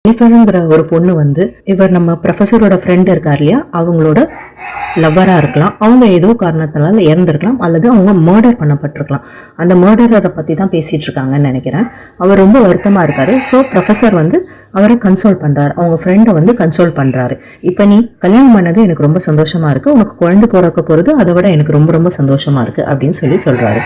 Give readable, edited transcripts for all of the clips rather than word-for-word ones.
ஜெனிஃபருங்கிற ஒரு பொண்ணு வந்து இவர் நம்ம ப்ரொஃபஸரோட ஃப்ரெண்ட் இருக்கார் இல்லையா, அவங்களோட லவ்வரா இருக்கலாம். அவங்க ஏதோ காரணத்தினால இறந்துருக்கலாம் அல்லது அவங்க மர்டர் பண்ணப்பட்டிருக்கலாம். அந்த மர்டரரை பத்தி தான் பேசிட்டு இருக்காங்கன்னு நினைக்கிறேன். அவர் ரொம்ப வருத்தமா இருக்காரு. ஸோ ப்ரொஃபஸர் வந்து அவரை கன்சோல் பண்றாரு, அவங்க ஃப்ரெண்டை வந்து கன்சோல் பண்றாரு. இப்ப நீ கல்யாணம் பண்ணது எனக்கு ரொம்ப சந்தோஷமா இருக்கு, உனக்கு குழந்தை பிறக்க போறது அதை விட எனக்கு ரொம்ப ரொம்ப சந்தோஷமா இருக்கு அப்படின்னு சொல்றாரு.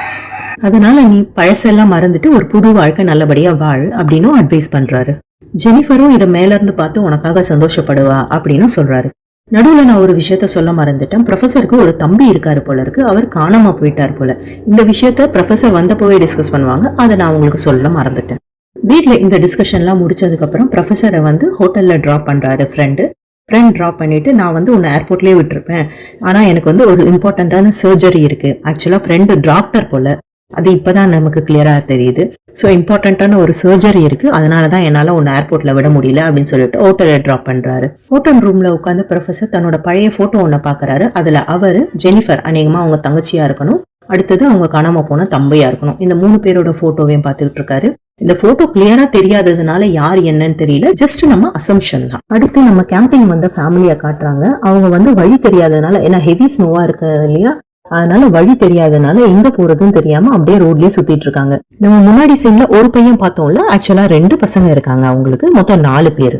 அதனால நீ பழசெல்லாம் மறந்துட்டு ஒரு புது வாழ்க்கை நல்லபடியா வாழ் அப்படின்னு அட்வைஸ் பண்றாரு. ஜெனிஃபரும் இதை மேல இருந்து பார்த்து உனக்காக சந்தோஷப்படுவா அப்படின்னு சொல்றாரு. நடுவுல நான் ஒரு விஷயத்த சொல்ல மறந்துட்டேன். ப்ரொஃபஸருக்கு ஒரு தம்பி இருக்காரு போல இருக்கு, அவர் காணாம போயிட்டார் போல. இந்த விஷயத்த ப்ரொஃபஸர் வந்தப்போவே டிஸ்கஸ் பண்ணுவாங்க, அதை நான் உங்களுக்கு சொல்ல மறந்துட்டேன். வீட்டுல இந்த டிஸ்கஷன்லாம் முடிச்சதுக்கு அப்புறம் ப்ரொஃபஸரை வந்து ஹோட்டல்ல டிராப் பண்றாரு ஃப்ரெண்ட் டிராப் பண்ணிட்டு, நான் வந்து உன்னை ஏர்போர்ட்லயே விட்டுருப்பேன், ஆனா எனக்கு வந்து ஒரு இம்பார்ட்டன்டான சர்ஜரி இருக்கு. ஆக்சுவலா ஃப்ரெண்டு டாக்டர் போல, அது இப்பதான் நமக்கு கிளியரா தெரியுது. ஸோ இம்பார்ட்டன்டான ஒரு சர்ஜரி இருக்கு, அதனாலதான் என்னால உன்னை ஏர்போர்ட்ல விட முடியல அப்படின்னு சொல்லிட்டு ஹோட்டல்ல டிராப் பண்றாரு. ஹோட்டல் ரூம்ல உட்காந்து ப்ரொஃபஸர் தன்னோட பழைய போட்டோ ஒன்ன பாக்குறாரு. அதுல அவரு, ஜெனிஃபர் அநேகமா அவங்க தங்கச்சியா இருக்கணும், அடுத்தது அவங்க காணாம போன தம்பியா இருக்கணும். இந்த 3 பேரோட போட்டோவையும் பார்த்துட்டு இருக்காரு. இந்த போட்டோ கிளியரா தெரியாததுனால யார் என்னன்னு தெரியல, ஜஸ்ட் நம்ம அசம்ஷன் தான். அடுத்து நம்ம கேம்பிங் வந்த ஃபேமிலியை காட்டுறாங்க. அவங்க வந்து வழி தெரியாததுனால, ஏன்னா ஹெவி ஸ்னோவா இருக்கு இல்லையா, அதனால வழி தெரியாதனால எங்க போறதுன்னு தெரியாம அப்படியே ரோட்லயே சுத்திட்டு இருக்காங்க. நம்ம முன்னாடி சைட்ல ஒரு பையன் பார்த்தோம்ல, ஆக்சுவலா 2 பசங்க இருக்காங்க. அவங்களுக்கு மொத்தம் 4 பேரு.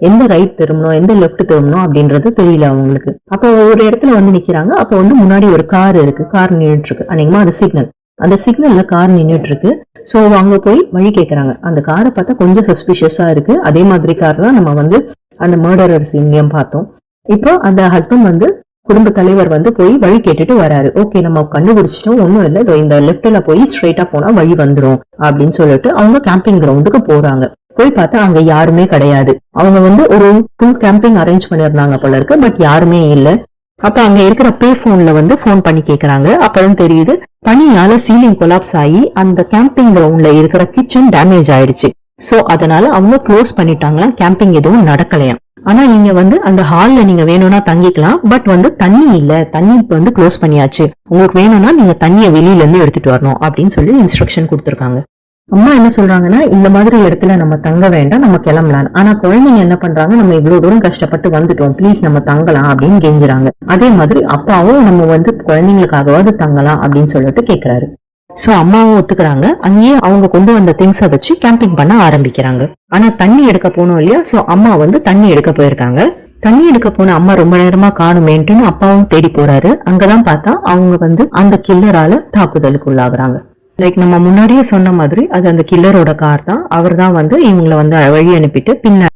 எந்த ரைட் திரும்பணும் எந்த லெப்ட் திரும்பணும் அப்படின்றது தெரியல அவங்களுக்கு. அப்ப ஒரு இடத்துல வந்து நிக்கிறாங்க. அப்ப வந்து முன்னாடி ஒரு கார் இருக்கு, கார் நின்றுட்டு இருக்கு. அநேகமா அது சிக்னல், அந்த சிக்னல்ல கார் நின்றுட்டு இருக்கு. சோ அங்க போய் வழி கேக்குறாங்க. அந்த காரை பார்த்தா கொஞ்சம் சஸ்பிஷியஸா இருக்கு. அதே மாதிரி கார் தான் நம்ம வந்து அந்த மர்டரர் சீன்லயும் பார்த்தோம். இப்போ அந்த ஹஸ்பண்ட் வந்து குடும்ப தலைவர் வந்து போய் வழி கேட்டுட்டு வராரு. ஓகே, நம்ம கண்டுபிடிச்சிட்டோம், ஒண்ணும் இல்ல, இந்த லெப்ட்ல போய் ஸ்ட்ரைட்டா போனா வழி வந்துரும் அப்படின்னு சொல்லிட்டு அவங்க கேம்பிங் கிரவுண்டுக்கு போறாங்க. போய் பார்த்தா அங்க யாருமே கிடையாது. அவங்க வந்து ஒரு ஃபுல் கேம்பிங் அரேஞ்ச் பண்ணிருந்தாங்க போல இருக்கு, பட் யாருமே இல்ல. அப்ப அங்க இருக்கிற பே போன்ல வந்து போன் பண்ணி கேக்குறாங்க. அப்பதான் தெரியுது, பனியால சீலிங் கொலாப்ஸ் ஆகி அந்த கேம்பிங் கிரவுண்ட்ல இருக்கிற கிச்சன் டேமேஜ் ஆயிடுச்சு. சோ அதனால அவங்க க்ளோஸ் பண்ணிட்டாங்களாம், கேம்பிங் எதுவும் நடக்கலையாம். ஆனா நீங்க வந்து அந்த ஹால்ல நீங்க வேணும்னா தங்கிக்கலாம், பட் வந்து தண்ணி இல்ல, தண்ணி வந்து க்ளோஸ் பண்ணியாச்சு, உங்களுக்கு வேணும்னா நீங்க தண்ணியை வெளியில இருந்து எடுத்துட்டு வரணும் அப்படின்னு சொல்லி இன்ஸ்ட்ரக்ஷன் கொடுத்துருக்காங்க. அம்மா என்ன சொல்றாங்கன்னா, இந்த மாதிரி இடத்துல நம்ம தங்க வேண்டாம், நம்ம கிளம்பலாம். ஆனா குழந்தைங்க என்ன பண்றாங்க, நம்ம இவ்வளவு தூரம் கஷ்டப்பட்டு வந்துட்டோம், ப்ளீஸ் நம்ம தங்கலாம் அப்படின்னு கெஞ்சுறாங்க. அதே மாதிரி அப்பாவும் நம்ம வந்து குழந்தைங்களுக்காகவாது தங்கலாம் அப்படின்னு சொல்லிட்டு கேக்குறாரு. சோ அம்மாவும் ஒத்துக்கிறாங்க. அங்கேயே அவங்க கொண்டு வந்த திங்ஸை வச்சு கேம்பிங் பண்ண ஆரம்பிக்கிறாங்க. ஆனா தண்ணி எடுக்க போனோம் இல்லையா, சோ அம்மா வந்து தண்ணி எடுக்க போயிருக்காங்க. தண்ணி எடுக்க போன அம்மா ரொம்ப நேரமா காணுமேன்ட்டுன்னு அப்பாவும் தேடி போறாரு. அங்கதான் பார்த்தா அவங்க வந்து அந்த கில்லரால தாக்குதலுக்கு உள்ளாகுறாங்க. லைக் நம்ம முன்னாடியே சொன்ன மாதிரி அது அந்த கில்லரோட கார் தான். அவர் தான் வந்து இவங்களை வந்து வழி அனுப்பிட்டு பின்ன